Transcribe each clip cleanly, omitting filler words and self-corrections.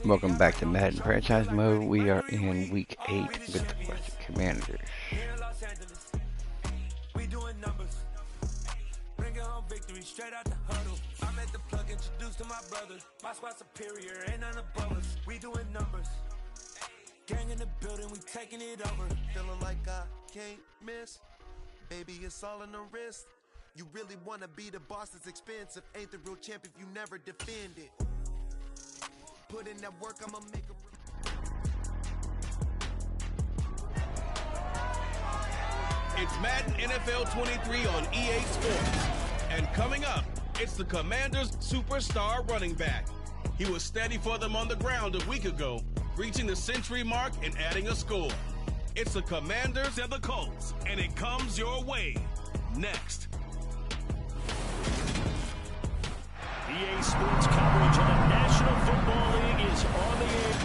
Welcome back to Madden Franchise Mode. We are in Week 8 with the Washington Commanders. We doing numbers. Bringing home victory straight out the huddle. I'm at the plug introduced to my brothers. My squad superior, ain't none above us. We doing numbers. Gang in the building, we taking it over. Feeling like I can't miss. Baby, it's all in the wrist. You really wanna be the boss, it's expensive. Ain't the real champ if you never defend it. Put in that work, I'ma make a... It's Madden NFL 23 on EA Sports. And coming up, it's the Commanders' superstar running back. He was steady for them on the ground a week ago, reaching the century mark and adding a score. It's the Commanders and the Colts, and it comes your way next. EA Sports coverage of the National Football League is on the air.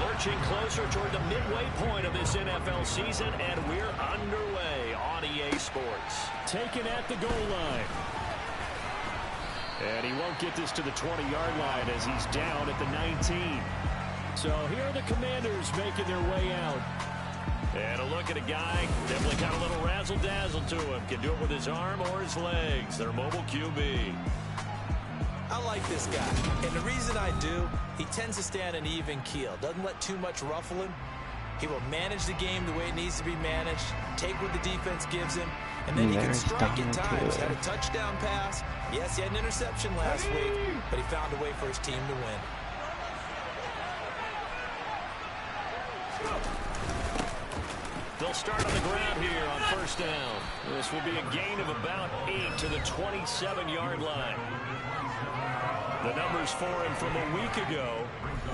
Lurching closer toward the midway point of this NFL season, and we're underway on EA Sports. Taken at the goal line. And he won't get this to the 20-yard line as he's down at the 19. So here are the Commanders making their way out. And a look at a guy, definitely got a little razzle-dazzle to him. Can do it with his arm or his legs. Their mobile QB. I like this guy, and the reason I do, he tends to stay on an even keel. Doesn't let too much ruffle him. He will manage the game the way it needs to be managed, take what the defense gives him, and then he can strike at times. Had a touchdown pass. Yes, he had an interception last week, but he found a way for his team to win. They'll start on the ground here on first down. This will be a gain of about 8 to the 27-yard line. The numbers for him from a week ago: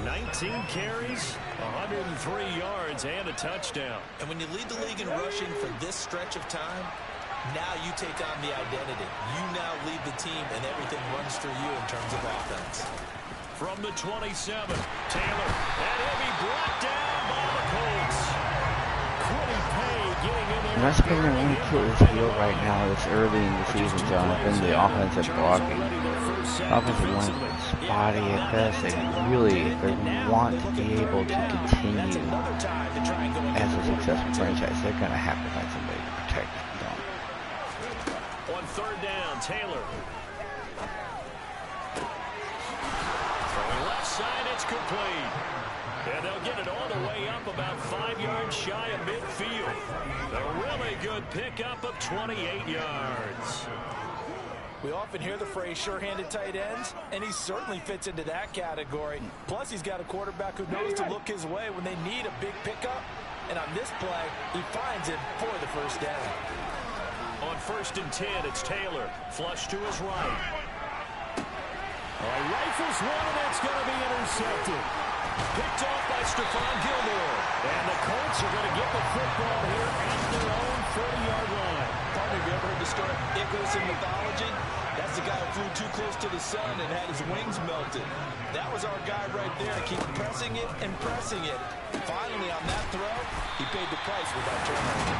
19 carries, 103 yards, and a touchdown. And when you lead the league in rushing for this stretch of time, now you take on the identity. You now lead the team, and everything runs through you in terms of offense. From the 27, Taylor, and he'll be brought down by the Colts. Quiddy Pay getting in there. And that's been the one to his heel right now this early in the season, Jonathan. The offensive blocking. Offensive line is spotty at best. They really, if they want to be able to continue as a successful franchise, they're going to have to find somebody to protect them. On third down, Taylor. Throwing left side, it's complete. And they'll get it all the way up about 5 yards shy of midfield. A really good pickup of 28 yards. We often hear the phrase sure-handed tight ends, and he certainly fits into that category. Plus, he's got a quarterback who knows to look his way when they need a big pickup. And on this play, he finds it for the first down. On 1st and 10, it's Taylor. Flush to his right. Rifles one, and it's going to be intercepted. Picked off by Stephon Gilmore. And the Colts are going to get the football here at their own 40-yard line. Partner, have you ever heard the story of Icarus in mythology? That's the guy who flew too close to the sun and had his wings melted. That was our guy right there to keep pressing it and pressing it. Finally, on that throw, he paid the price with that turnover.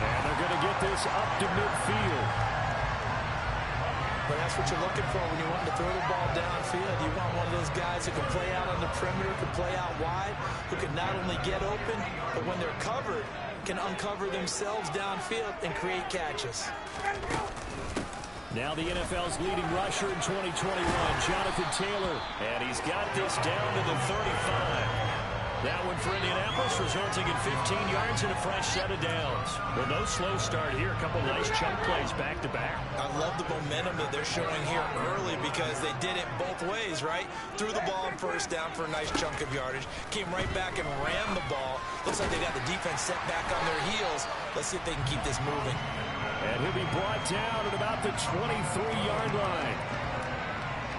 And they're going to get this up to midfield. But that's what you're looking for when you want to throw the ball downfield. You want one of those guys who can play out on the perimeter, can play out wide, who can not only get open, but when they're covered, can uncover themselves downfield and create catches. Now the NFL's leading rusher in 2021, Jonathan Taylor. And he's got this down to the 35. That one for Indianapolis, resulting in 15 yards and a fresh set of downs. Well, no slow start here. A couple nice chunk plays back-to-back. I love the momentum that they're showing here early because they did it both ways, right? Threw the ball on first down for a nice chunk of yardage. Came right back and ran the ball. Looks like they got the defense set back on their heels. Let's see if they can keep this moving. And he'll be brought down at about the 23-yard line.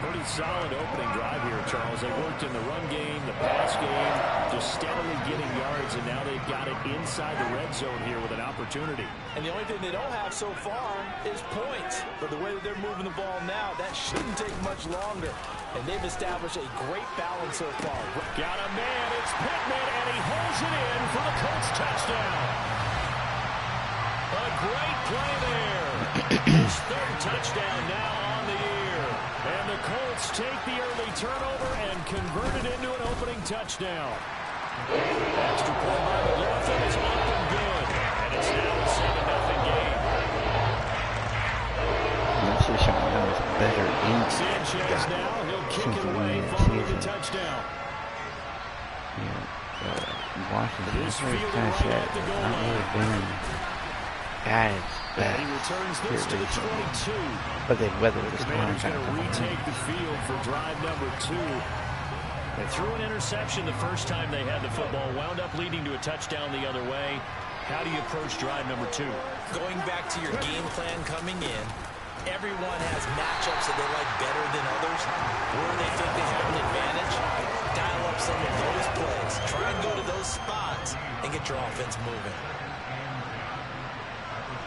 Pretty solid opening drive here, Charles. They worked in the run game, the pass game, just steadily getting yards, and now they've got it inside the red zone here with an opportunity. And the only thing they don't have so far is points. But the way that they're moving the ball now, that shouldn't take much longer. and they've established a great balance so far. Got a man, it's Pittman, and he holds it in for the Colts touchdown. A great play there. His third touchdown now on the year. And the Colts take the early turnover and convert it into an opening touchdown. Extra point by McLaughlin is up and good. And it's now a 7-0 game. This is showing that was better in Sanchez now, he'll kick it away following the touchdown. Washington is kind of set. Not really been guys bad. He returns this to the 22. But they weathered this Commanders time. going to retake the field for drive number 2. They threw an interception the first time they had the football, wound up leading to a touchdown the other way. How do you approach drive number 2? Going back to your game plan coming in, everyone has matchups that they like better than others. Where they think they have an advantage, dial up some of those plays. Try and go to those spots and get your offense moving.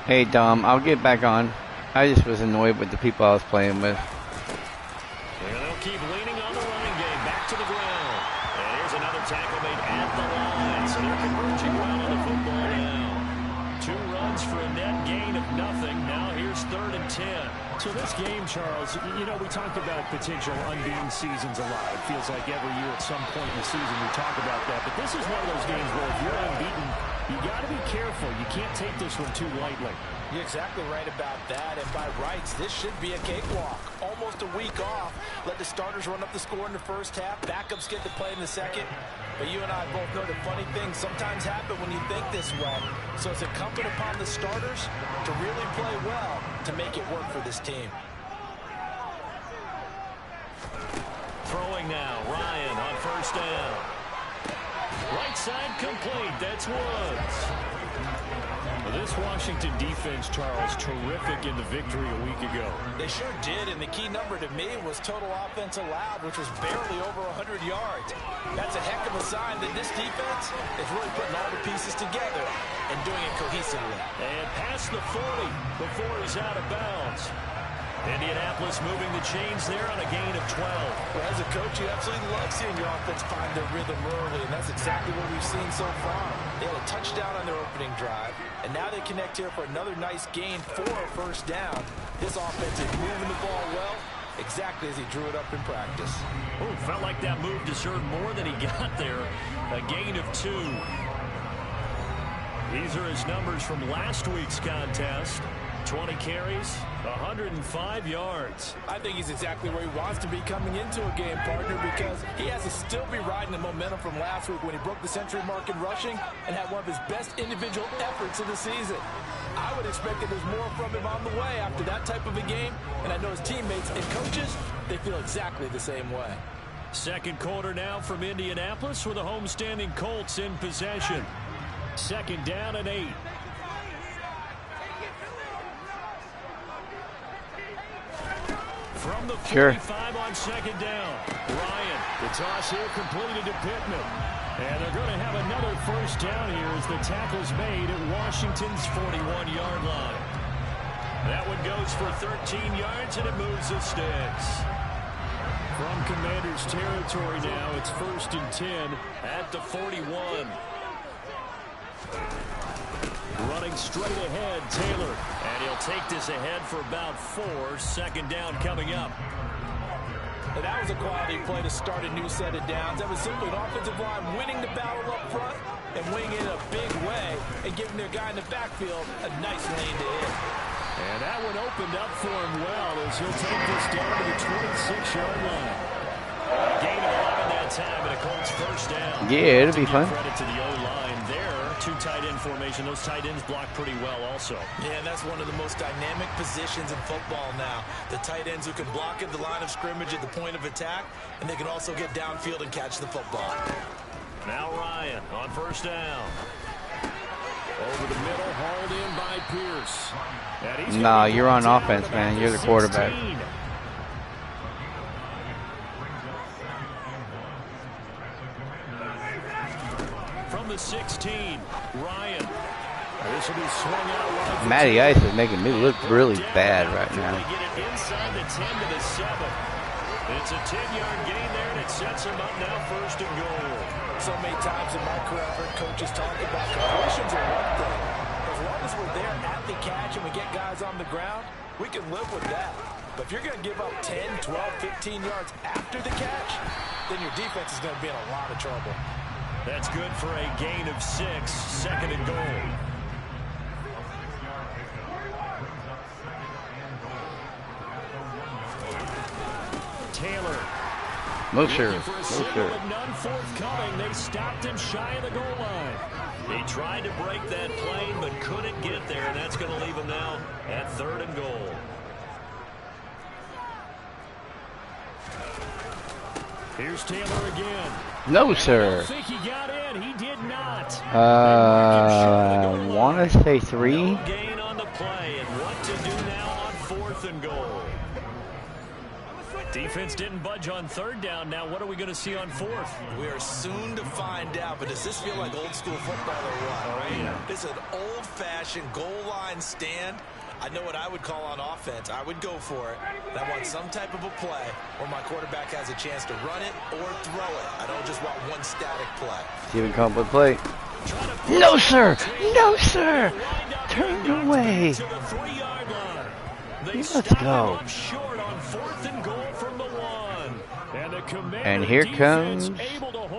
Hey Dom, I'll get back on. I just was annoyed with the people I was playing with. And they'll keep leaning on the running game. Back to the ground. And here's another tackle made at the line. So they're converging well on the football now. 2 runs for a net gain of nothing. Now here's 3rd and 10. So this game, Charles, you know, we talked about potential unbeaten seasons a lot. It feels like every year at some point in the season we talk about that. But this is one of those games where if you're unbeaten, you got to be careful. You can't take this one too lightly. You're exactly right about that. And by rights, this should be a cakewalk. Almost a week off. Let the starters run up the score in the first half. Backups get to play in the second. But you and I both know that funny things sometimes happen when you think this way. So it's incumbent upon the starters to really play well to make it work for this team. Throwing now, Ryan on first down. Right side complete, that's Woods. This Washington defense, Charles, terrific in the victory a week ago. They sure did, and the key number to me was total offense allowed, which was barely over 100 yards. That's a heck of a sign that this defense is really putting all the pieces together and doing it cohesively. And past the 40 before he's out of bounds. Indianapolis moving the chains there on a gain of 12. Well, as a coach, you absolutely love seeing your offense find their rhythm early, and that's exactly what we've seen so far. They had a touchdown on their opening drive, and now they connect here for another nice gain for a first down. This offense is moving the ball well, exactly as he drew it up in practice. Oh, felt like that move deserved more than he got there. A gain of 2. These are his numbers from last week's contest. 20 carries, 105 yards. I think he's exactly where he wants to be coming into a game, partner, because he has to still be riding the momentum from last week when he broke the century mark in rushing and had one of his best individual efforts of the season. I would expect that there's more from him on the way after that type of a game, and I know his teammates and coaches, they feel exactly the same way. Second quarter now from Indianapolis with the homestanding Colts in possession. 2nd down and 8. From the 45 on 2nd down. Ryan, the toss here completed to Pittman. And they're going to have another first down here as the tackle's made at Washington's 41-yard line. That one goes for 13 yards, and it moves the sticks. From Commanders territory now, it's 1st and 10 at the 41. Running straight ahead, Taylor. And he'll take this ahead for about 4. 2nd down coming up. And that was a quality play to start a new set of downs. That was simply an offensive line winning the battle up front and winning it in a big way and giving their guy in the backfield a nice lane to hit. And that one opened up for him well as he'll take this down to the 26-yard line. Gain of 11 that time and a Colts first down. Yeah, it'll be fun. Credit to the O-line there. 2 tight end formation. Those tight ends block pretty well also. Yeah, and that's one of the most dynamic positions in football now. The tight ends who can block at the line of scrimmage at the point of attack, and they can also get downfield and catch the football. Now Ryan on first down. Over the middle, hauled in by Pierce. Nah, you're on offense, man. You're the quarterback. 16. From the 16, Ryan. This will be swung out wide. Matty Ice is making me look really bad right now. Get it inside the 10 to the 7. It's a 10-yard gain there, and it sets him up now 1st and goal. So many times in my career, I've heard coaches talk about completions are one thing. As long as we're there at the catch and we get guys on the ground, we can live with that. But if you're going to give up 10, 12, 15 yards after the catch, then your defense is going to be in a lot of trouble. That's good for a gain of 6, 2nd and goal. Taylor. No, sir. Looking for a signal, but none forthcoming. They stopped him shy of the goal line. He tried to break that plane, but couldn't get there, and that's going to leave him now at 3rd and goal. Here's Taylor again. No, sir. I think he got in. He did not. Want to say 3? No gain on the play, and what to do now on 4th and goal. Defense didn't budge on 3rd down. Now what are we going to see on 4th? We are soon to find out, but does this feel like old school football or what? Oh, yeah. This is an old-fashioned goal line stand. I know what I would call on offense. I would go for it. I want some type of a play where my quarterback has a chance to run it or throw it. I don't just want one static play. Stephen come with play. No, sir. No, sir. Turn away. Let's go. And here comes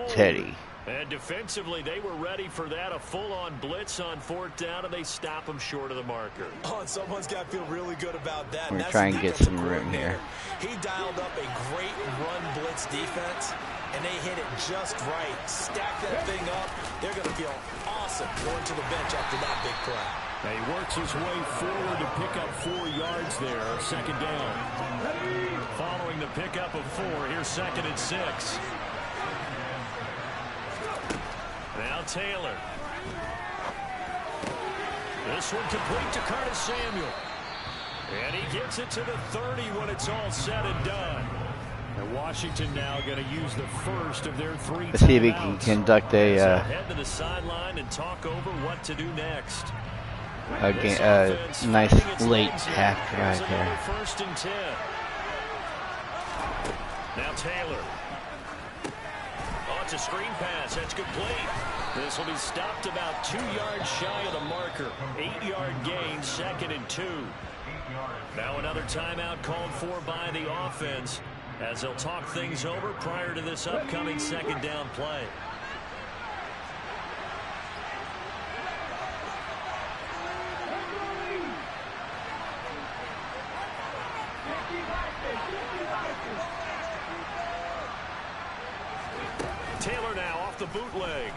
Teddy. And defensively, they were ready for that. A full-on blitz on 4th down, and they stop him short of the marker. Oh, and someone's got to feel really good about that. We're going to try and get some room here. He dialed up a great run blitz defense, and they hit it just right. Stack that thing up. They're going to feel awesome going to the bench after that big play. Now he works his way forward to pick up 4 yards there. 2nd down. Following the pickup of 4, here's 2nd and 6. Now Taylor. This one complete to Curtis Samuel. And he gets it to the 30 when it's all said and done. And Washington now going to use the first of their 3 Let's see if he can conduct a head to the sideline and talk over what to do next. Nice late half drive there. 1st and 10. Now Taylor. Oh, it's a screen pass. That's complete. This will be stopped about 2 yards shy of the marker. 8-yard gain, 2nd and 2. Now another timeout called for by the offense as they'll talk things over prior to this upcoming 2nd down play. Taylor now off the bootleg.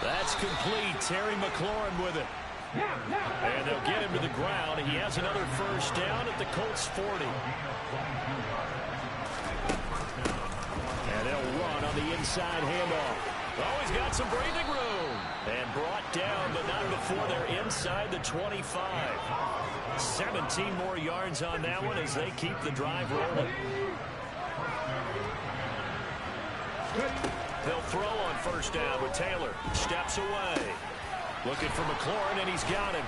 That's complete. Terry McLaurin with it. And they'll get him to the ground. He has another 1st down at the Colts 40. And they'll run on the inside handoff. Oh, he's got some breathing room. And brought down, but not before they're inside the 25. 17 more yards on that one as they keep the drive rolling. They'll throw on 1st down with Taylor. Steps away. Looking for McLaurin, and he's got him.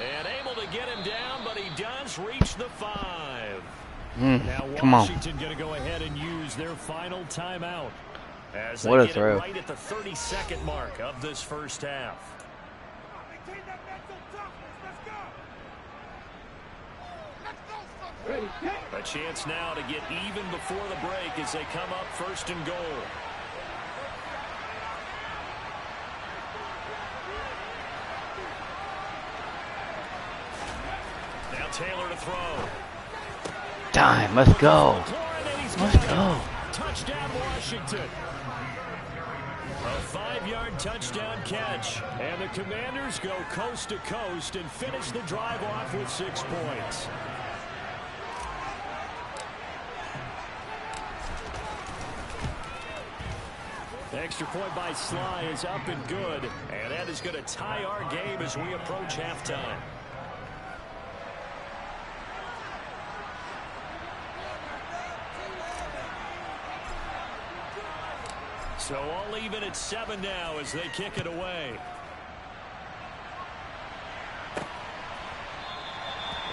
And able to get him down, but he does reach the 5. Now Washington going to go ahead and use their final timeout. As they get it right at the 32nd mark of this 1st half. A chance now to get even before the break as they come up 1st and goal. Now Taylor to throw. Time. Let's go. Let's go. Touchdown Washington. A 5-yard touchdown catch. And the Commanders go coast to coast and finish the drive off with 6 points. The extra point by Sly is up and good. And that is going to tie our game as we approach halftime. So all even at 7 now as they kick it away.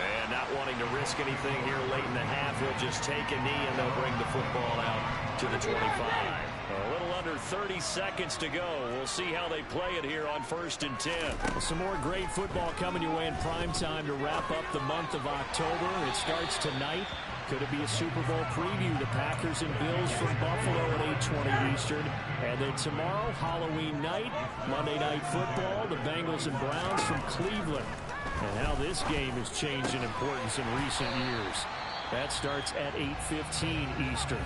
And not wanting to risk risk anything here late in the half. He'll just take a knee, and they'll bring the football out to the 25. A little under 30 seconds to go. We'll see how they play it here on 1st and 10. Some more great football coming your way in prime time to wrap up the month of October. It starts tonight. Could it be a Super Bowl preview? The Packers and Bills from Buffalo at 8:20 Eastern. And then tomorrow, Halloween night, Monday Night Football, the Bengals and Browns from Cleveland. And how this game has changed in importance in recent years. That starts at 8:15 Eastern.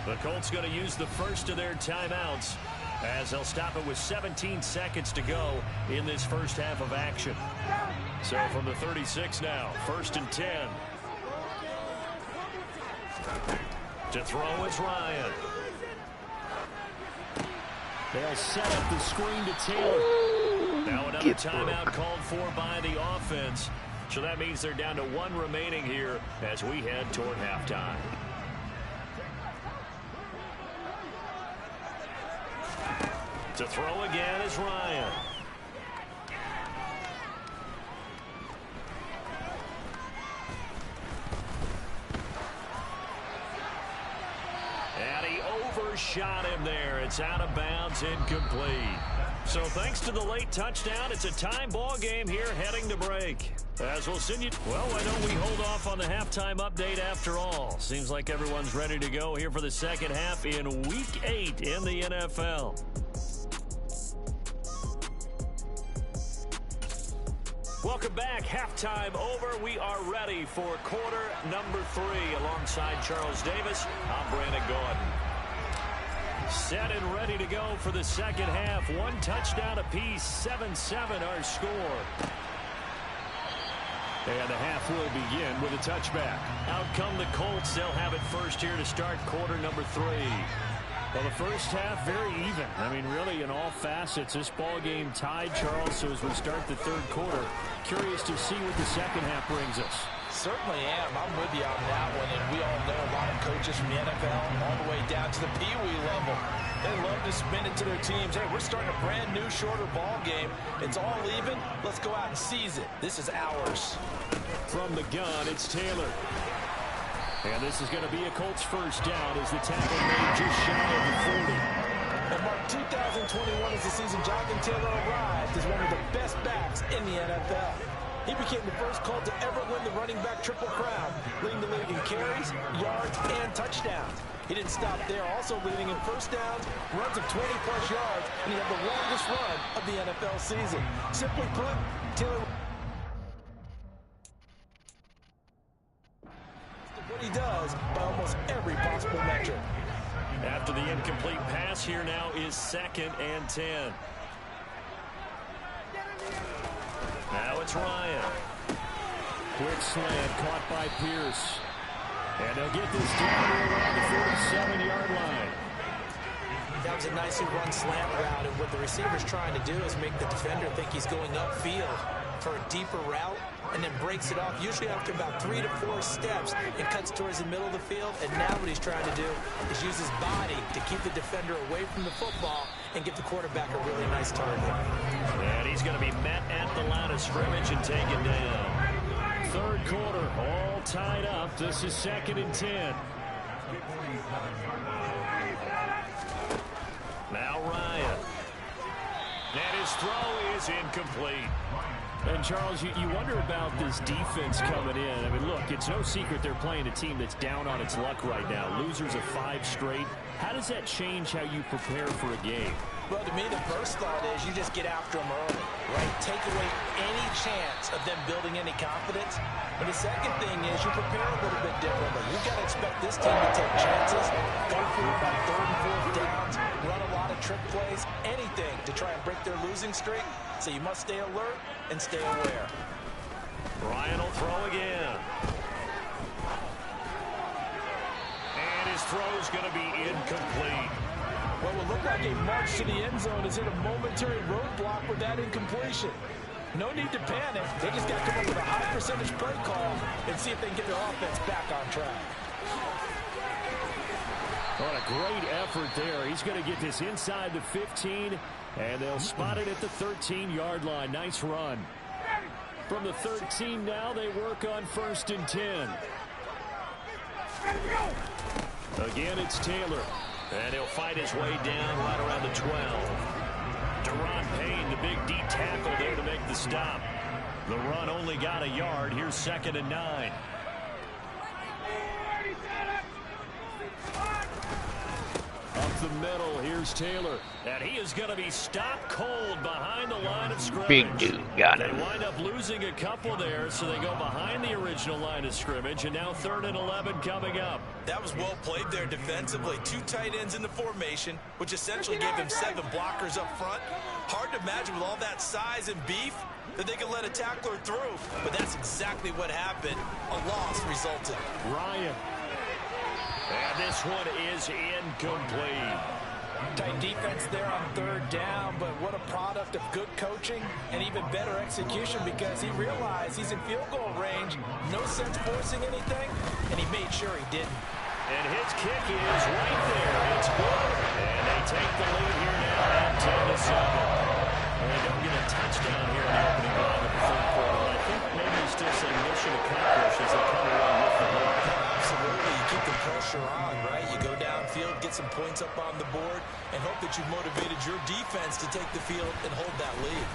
The Colts going to use the first of their timeouts as they'll stop it with 17 seconds to go in this first half of action. So from the 36 now, 1st and 10. To throw is Ryan. They'll set up the screen to Taylor. Now another timeout called for by the offense. So that means they're down to 1 remaining here as we head toward halftime. To throw again is Ryan. And he overshot him there. It's out of bounds, incomplete. So thanks to the late touchdown, it's a time ball game here heading to break. As we'll send you, well, why don't we hold off on the halftime update after all? Seems like everyone's ready to go here for the second half in Week 8 in the NFL. Welcome back. Halftime over. We are ready for quarter number 3. Alongside Charles Davis, I'm Brandon Gordon. Set and ready to go for the second half. 1 touchdown apiece. 7-7 our score. And the half will begin with a touchback. Out come the Colts. They'll have it first here to start quarter number 3. Well, the first half, very even. I mean, really, in all facets, this ball game tied, Charles. So as we start the third quarter, curious to see what the second half brings us. Certainly am. I'm with you on that one. And we all know a lot of coaches from the NFL all the way down to the Pee-wee level. They love to spin it to their teams. Hey, we're starting a brand new, shorter ball game. It's all even. Let's go out and seize it. This is ours. From the gun, it's Taylor. And this is going to be a Colts first down as the tackle made just shy of the 40. And Mark, 2021 is the season Jonathan Taylor arrived as one of the best backs in the NFL. He became the first Colt to ever win the running back triple crown, leading the league in carries, yards, and touchdowns. He didn't stop there, also leading in first downs, runs of 20-plus yards, and he had the longest run of the NFL season. Simply put, Taylor... what he does by almost every possible metric. After the incomplete pass, here now is 2nd and 10. Now it's Ryan. Quick slant caught by Pierce. And they'll get this down to around the 47-yard line. That was a nicely run slant route, and what the receiver's trying to do is make the defender think he's going upfield for a deeper route, and then breaks it off, usually after about 3 to 4 steps, and cuts towards the middle of the field. And now what he's trying to do is use his body to keep the defender away from the football and give the quarterback a really nice target. And he's going to be met at the line of scrimmage and taken down. Third quarter, all tied up. This is 2nd and 10. Now Ryan. And his throw is incomplete. And, Charles, you wonder about this defense coming in. I mean, look, it's no secret they're playing a team that's down on its luck right now. Losers of 5 straight. How does that change how you prepare for a game? Well, to me, the first thought is you just get after them early, right? Take away any chance of them building any confidence. And the second thing is you prepare a little bit differently. You've got to expect this team to take chances, go through about 3rd and 4th downs, run a lot of trick plays, anything to try and break their losing streak. So you must stay alert and stay aware. Ryan will throw again. And his throw's going to be incomplete. What will look like a march to the end zone is in a momentary roadblock with that incompletion. No need to panic. They just got to come up with a high percentage play call and see if they can get their offense back on track. What a great effort there. He's going to get this inside the 15, and they'll spot it at the 13-yard line. Nice run. From the 13 now, they work on 1st and 10. Again, it's Taylor. And he'll fight his way down right around the 12. Deron Payne, the big D tackle there to make the stop. The run only got a yard. Here's 2nd and 9. Up the middle, here's Taylor. And he is going to be stopped cold behind the line of scrimmage. Big dude, got him. They wind up losing a couple there, so they go behind the original line of scrimmage, and now 3rd and 11 coming up. That was well played there defensively. 2 tight ends in the formation, which essentially gave them 7 blockers up front. Hard to imagine with all that size and beef that they could let a tackler through, but that's exactly what happened. A loss resulted. Ryan. And this one is incomplete. Tight defense there on 3rd down, but what a product of good coaching and even better execution, because he realized he's in field goal range. No sense forcing anything, and he made sure he didn't. And his kick is right there. It's good. And they take the lead here now at 10-7. And they don't get a touchdown here in the opening drive of the 3rd quarter. I think maybe it's still some mission accomplished as they come along with the ball. Absolutely. You keep the pressure on, right? You go downfield, get some points up on the board, and hope that you've motivated your defense to take the field and hold that lead.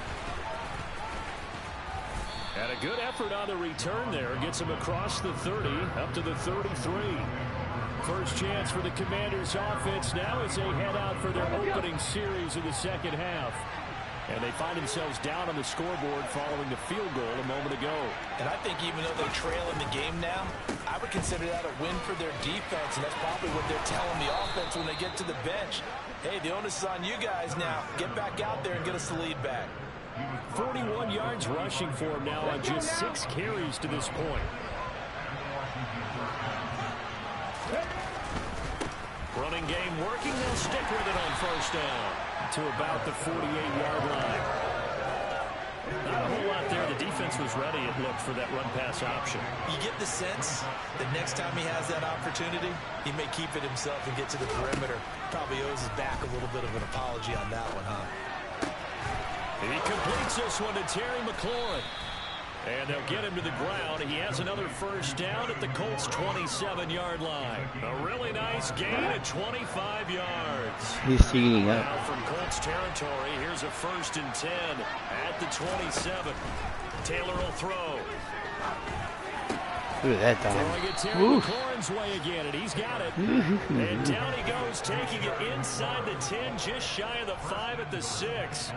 And a good effort on the return there. Gets him across the 30, up to the 33. First chance for the Commanders offense now as they head out for their opening series of the 2nd half. And they find themselves down on the scoreboard following the field goal a moment ago. And I think even though they trail in the game now, I would consider that a win for their defense, and that's probably what they're telling the offense when they get to the bench. Hey, the onus is on you guys now. Get back out there and get us the lead back. 41 yards rushing for him now on just 6 carries to this point. Running game working. They'll stick with it on 1st down. To about the 48-yard line. Not a whole lot there. The defense was ready, it looked, for that run-pass option. You get the sense that next time he has that opportunity, he may keep it himself and get to the perimeter. Probably owes his back a little bit of an apology on that one, huh? He completes this one to Terry McLaurin. And they'll get him to the ground. He has another 1st down at the Colts' 27-yard line. A really nice gain at 25 yards. He's speeding up. Now from Colts territory, here's a 1st and 10 at the 27. Taylor will throw. Look at that Throwing it time. Terry McLaurin's way again, and he's got it. And down he goes, taking it inside the 10, just shy of the 5 at the 6.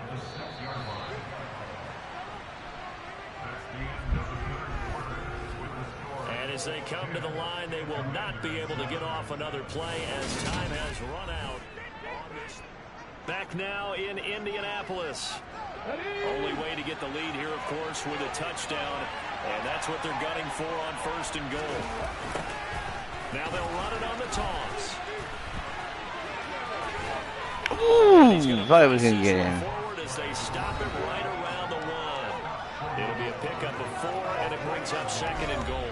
As they come to the line, they will not be able to get off another play as time has run out. Back now in Indianapolis. Only way to get the lead here, of course, with a touchdown. And that's what they're gunning for on 1st and goal. Now they'll run it on the toss. Ooh, thought I was going to get in. Forward as they stop it right around the 1. It'll be a pickup of 4, and it brings up 2nd and goal.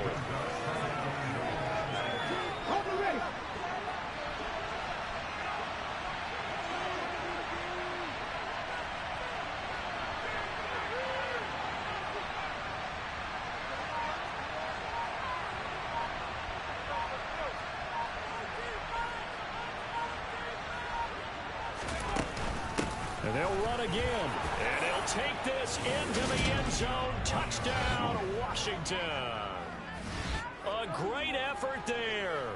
And they'll run again. And he'll take this into the end zone. Touchdown, Washington. A great effort there.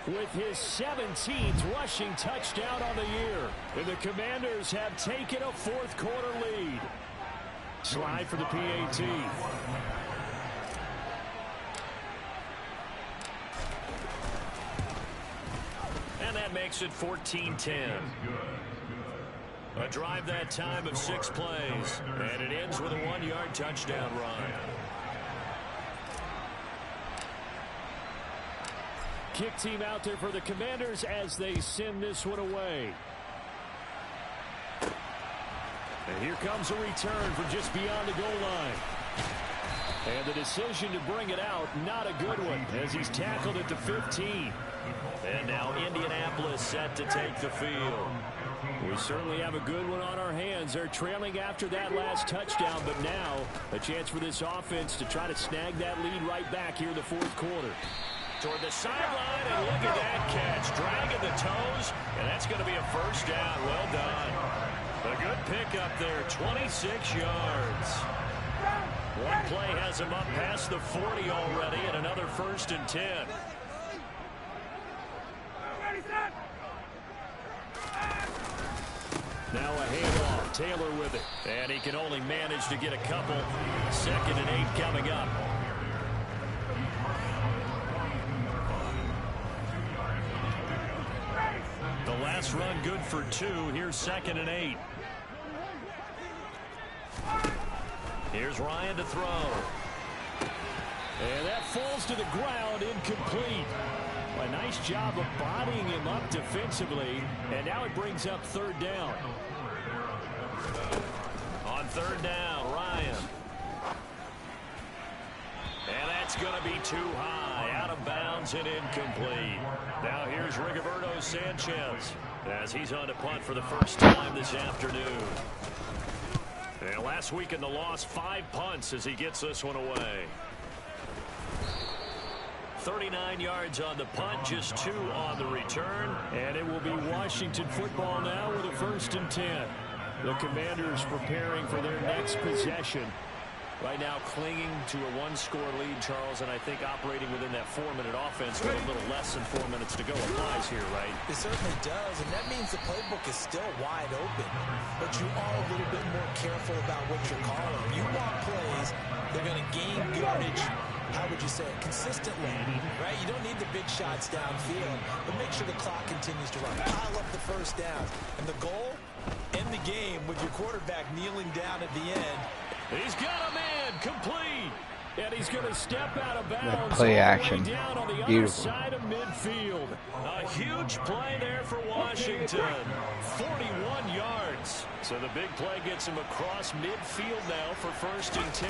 With his 17th rushing touchdown on the year. And the Commanders have taken a 4th quarter lead. Slide for the PAT. And that makes it 14-10. A drive that time of 6 plays. And it ends with a 1-yard touchdown run. Kick team out there for the Commanders as they send this one away. And here comes a return from just beyond the goal line. And the decision to bring it out, not a good one, as he's tackled at the 15. And now Indianapolis set to take the field. We certainly have a good one on our hands. They're trailing after that last touchdown, but now a chance for this offense to try to snag that lead right back here in the fourth quarter. Toward the sideline, and look at that catch. Dragging the toes, and that's going to be a first down. Well done. A good pickup there, 26 yards. One play has him up past the 40 already, and another 1st and 10. Now a handoff. Taylor with it. And he can only manage to get a couple. 2nd and 8 coming up. The last run good for 2. Here's 2nd and 8. Here's Ryan to throw. And that falls to the ground, incomplete. A nice job of bodying him up defensively, and now it brings up 3rd down. On 3rd down, Ryan. And that's going to be too high, out of bounds and incomplete. Now here's Rigoberto Sanchez as he's on to punt for the first time this afternoon. And last week in the loss, 5 punts as he gets this one away. 39 yards on the punt, just 2 on the return. And it will be Washington football now with a 1st and 10. The Commanders preparing for their next possession. Right now clinging to a 1-score lead, Charles, and I think operating within that 4-minute offense with a little less than 4 minutes to go applies here, right? It certainly does, and that means the playbook is still wide open. But you are a little bit more careful about what you're calling. You want plays, they're going to gain yardage, how would you say it, consistently, right? You don't need the big shots downfield, but make sure the clock continues to run. Pile up the first down. And the goal, end the game with your quarterback kneeling down at the end. He's got a man complete, and he's going to step out of bounds. That play action, down on the beautiful. other side of midfield. A huge play there for Washington, 41 yards. So the big play gets him across midfield now for 1st and 10.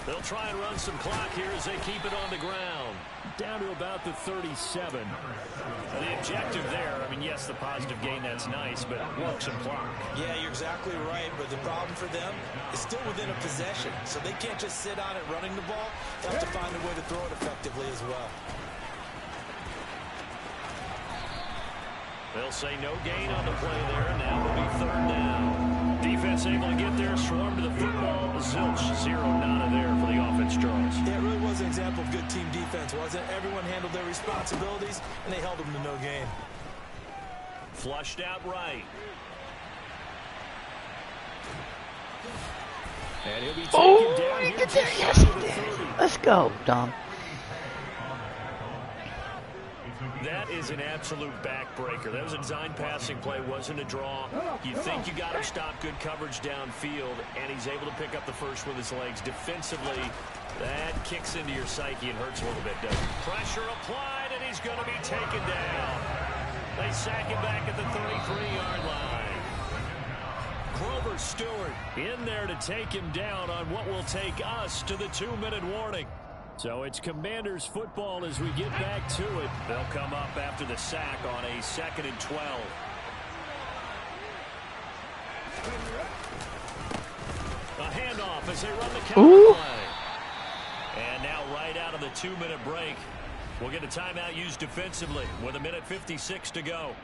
They'll try and run some clock here as they keep it on the ground. Down to about the 37. The objective there, I mean, yes, the positive gain, that's nice, but work some clock. Yeah, you're exactly right, but the problem for them is still within a possession, so they can't just sit on it running the ball. They have to find a way to throw it effectively as well. They'll say no gain on the play there, and now will be 3rd down. Defense able to get there, swarm to the football. Zilch, 0 nada there for the offense, Charles. Yeah, it really was an example of good team defense, wasn't it? Everyone handled their responsibilities, and they held them to no gain. Flushed out right. And he'll be taken down here get there, just yes, under the he did. 30. Let's go, Dom. That is an absolute backbreaker. That was a design passing play, wasn't a draw. You think you got to stop good coverage downfield, and he's able to pick up the first with his legs. Defensively, that kicks into your psyche and hurts a little bit, doesn't it? Pressure applied, and he's going to be taken down. They sack him back at the 33-yard line. Grover Stewart in there to take him down on what will take us to the 2-minute warning. So it's Commanders football as we get back to it. They'll come up after the sack on a 2nd and 12. A handoff as they run the counter play. And now right out of the 2-minute break, we'll get a timeout used defensively with 1:56 to go.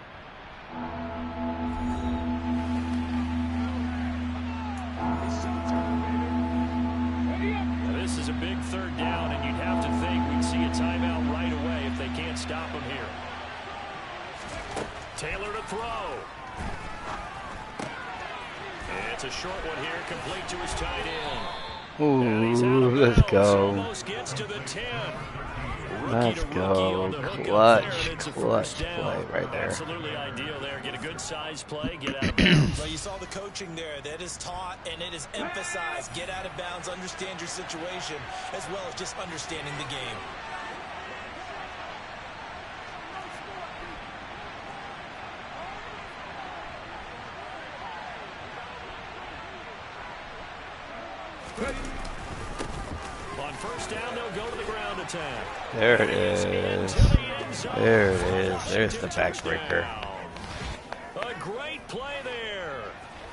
This is a big 3rd down, and you'd have to think we'd see a timeout right away if they can't stop him here. Taylor to throw. It's a short one here, complete to his tight end. Ooh, let's go. Almost gets to the 10. Let's go. Clutch play right there. Absolutely ideal there. Get a good size play, get out of bounds. Well, you saw the coaching there. That is taught and it is emphasized. Get out of bounds, understand your situation, as well as just understanding the game. On 1st down, they'll go to the ground attack. There it is. To the end end zone. There it is. There's the backbreaker. A great play there.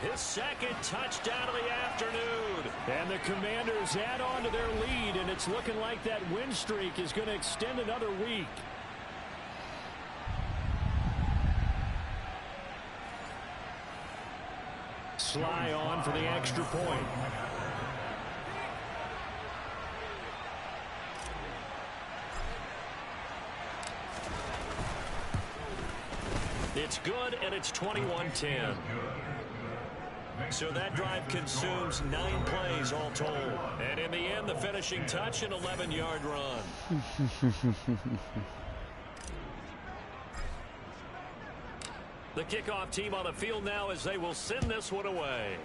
His second touchdown of the afternoon. And the Commanders add on to their lead, and it's looking like that win streak is going to extend another week. Sly on for the extra point. It's good, and it's 21-10. So that drive consumes 9 plays all told. And in the end, the finishing touch, an 11-yard run. The kickoff team on the field now as they will send this one away.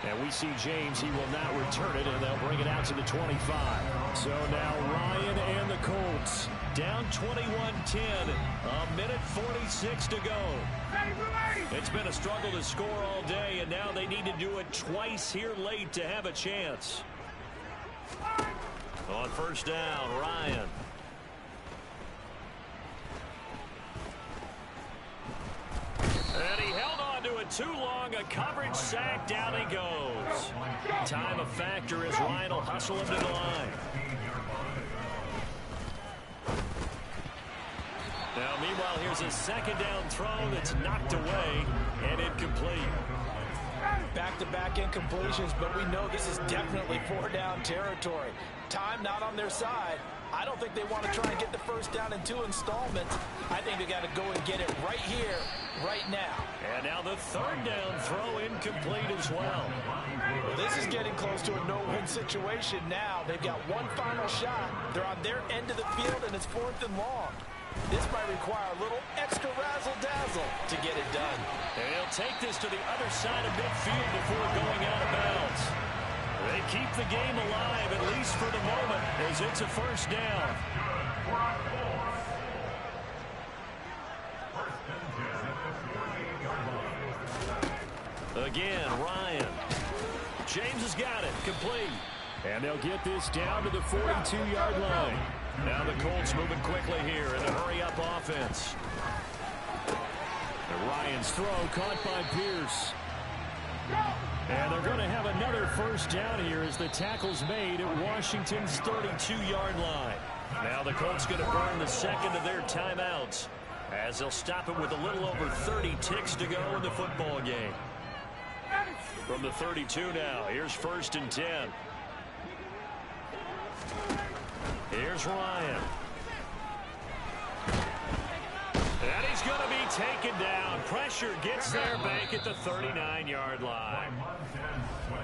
And we see James, he will not return it, and they'll bring it out to the 25. So now Ryan and the Colts down 21-10, a minute 46 to go. It's been a struggle to score all day, and now they need to do it twice here late to have a chance. On first down, Ryan. And he held on to it too long. A coverage sack. Down he goes. Time a factor as Ryan will hustle him to the line. Now, meanwhile, here's a second down throw that's knocked away and incomplete. Back-to-back incompletions, but we know this is definitely 4-down territory. Time not on their side. I don't think they want to try and get the first down in 2 installments. I think they got to go and get it right here, right now. And now the third down throw incomplete as well. Well, this is getting close to a no-win situation now. They've got one final shot. They're on their end of the field, and it's 4th and long. This might require a little extra razzle-dazzle to get it done. And he'll take this to the other side of midfield before going out of bounds. They keep the game alive, at least for the moment, as it's a first down. Again, Ryan. James has got it, complete. And they'll get this down to the 42-yard line. Now the Colts moving quickly here in a hurry-up offense. And Ryan's throw caught by Pierce. And they're going to have another first down here as the tackle's made at Washington's 32-yard line. Now the Colts going to burn the second of their timeouts as they'll stop it with a little over 30 ticks to go in the football game. From the 32 now, here's 1st and 10. Here's Ryan. And he's going to be taken down. Pressure gets there back at the 39-yard line.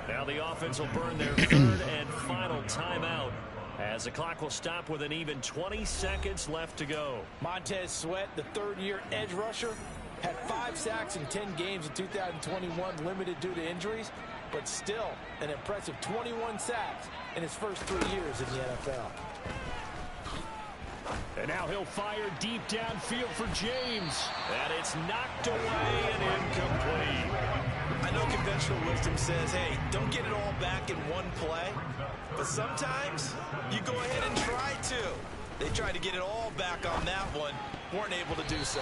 Now the offense will burn their 3rd and final timeout as the clock will stop with an even 20 seconds left to go. Montez Sweat, the 3rd-year edge rusher, had 5 sacks in 10 games in 2021, limited due to injuries, but still an impressive 21 sacks in his first 3 years in the NFL. And now he'll fire deep downfield for James. And it's knocked away and incomplete. I know conventional wisdom says, hey, don't get it all back in one play. But sometimes you go ahead and try to. They tried to get it all back on that one. Weren't able to do so.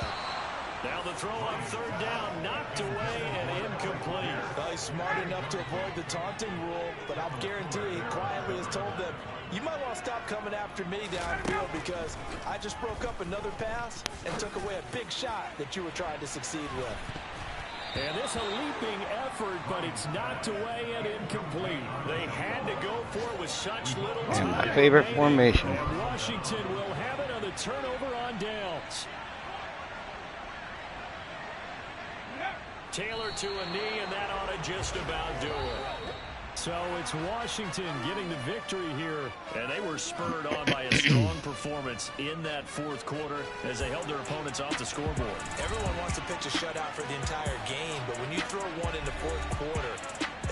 Now the throw on 3rd down, knocked away and incomplete. Well, he's smart enough to avoid the taunting rule, but I'll guarantee he quietly has told them, you might want to stop coming after me downfield because I just broke up another pass and took away a big shot that you were trying to succeed with. And this a leaping effort, but it's knocked away and incomplete. They had to go for it with such little time. And my favorite formation. And Washington will have it on the turnover on downs. Taylor to a knee, and that ought to just about do it. So it's Washington getting the victory here. And they were spurred on by a strong performance in that 4th quarter as they held their opponents off the scoreboard. Everyone wants to pitch a shutout for the entire game, but when you throw one in the 4th quarter,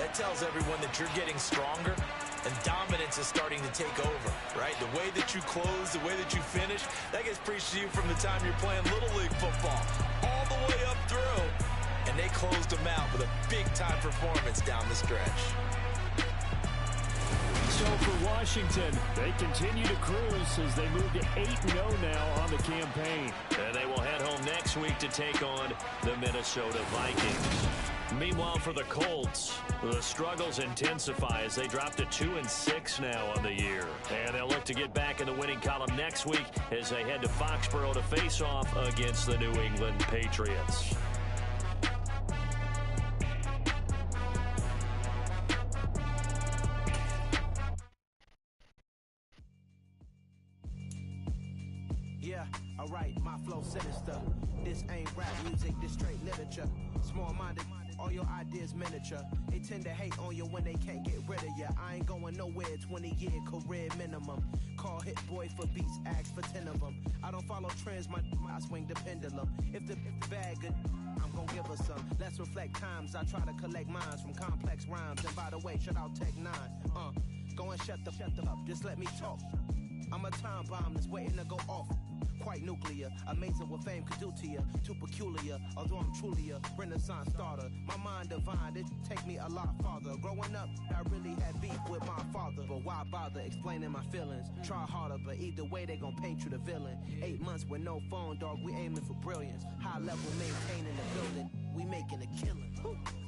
that tells everyone that you're getting stronger and dominance is starting to take over, right? The way that you close, the way that you finish, that gets preached to you from the time you're playing Little League football all the way up through. And they closed them out with a big-time performance down the stretch. so for Washington. They continue to cruise as they move to 8-0 now on the campaign. And they will head home next week to take on the Minnesota Vikings. Meanwhile, for the Colts, the struggles intensify as they drop to 2-6 now on the year. And they'll look to get back in the winning column next week as they head to Foxborough to face off against the New England Patriots. Yeah, alright, my flow sinister. This ain't rap music, this straight literature. Small-minded, all your ideas miniature. They tend to hate on you when they can't get rid of you. I ain't going nowhere, 20-year career minimum. Call hit boy for beats, ask for 10 of them. I don't follow trends, I swing the pendulum. If the bag good, I'm gonna give her some. Let's reflect times, I try to collect minds from complex rhymes. And by the way, shout out Tech 9. Go and shut the up, just let me talk. I'm a time bomb that's waiting to go off. Quite nuclear, amazing what fame could do to you. Too peculiar, although I'm truly a renaissance starter. My mind divine, it take me a lot farther. Growing up, I really had beef with my father. But why bother explaining my feelings? Try harder, but either way they gon' paint you the villain. 8 months with no phone, dog, we aiming for brilliance. High level maintaining the building, we making a killing.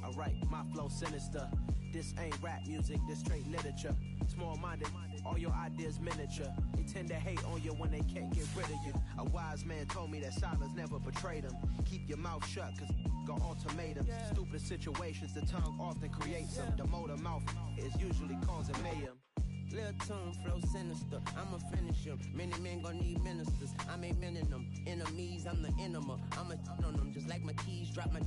Alright, my flow sinister. This ain't rap music, this straight literature. Small-minded, all your ideas miniature. They tend to hate on you when they can't get rid of you. A wise man told me that silence never betrayed him. Keep your mouth shut, cause got ultimatums. Stupid situations, the tongue often creates them. The motor mouth is usually causing mayhem. Lil' tune, flow sinister, I'ma finish him. Many men gon' need ministers, I ain't mending them. Enemies, I'm the enema, I'ma on them. Just like my keys, drop my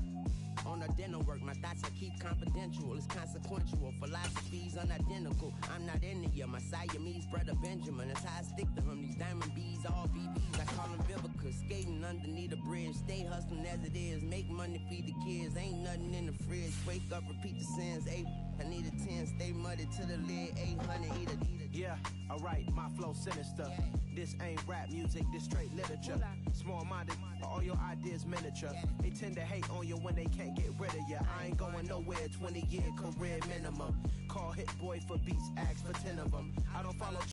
on the dinner work. My thoughts I keep confidential, it's consequential. Philosophies unidentical, I'm not in the my Siamese brother Benjamin. That's how I stick to him, these diamond bees, all BBs. I call them Vivica, skating underneath a bridge. Stay hustling as it is, make money, feed the kids. Ain't nothing in the fridge, wake up, repeat the sins. I need a 10, stay muddy to the lid, 800, eat a. Yeah, alright, my flow sinister. This ain't rap music, this straight literature. Small-minded, all your ideas miniature. They tend to hate on you when they can't get rid of you. I ain't going nowhere, 20-year career minimum. Call hit boy for beats, ask for 10 of them. I don't follow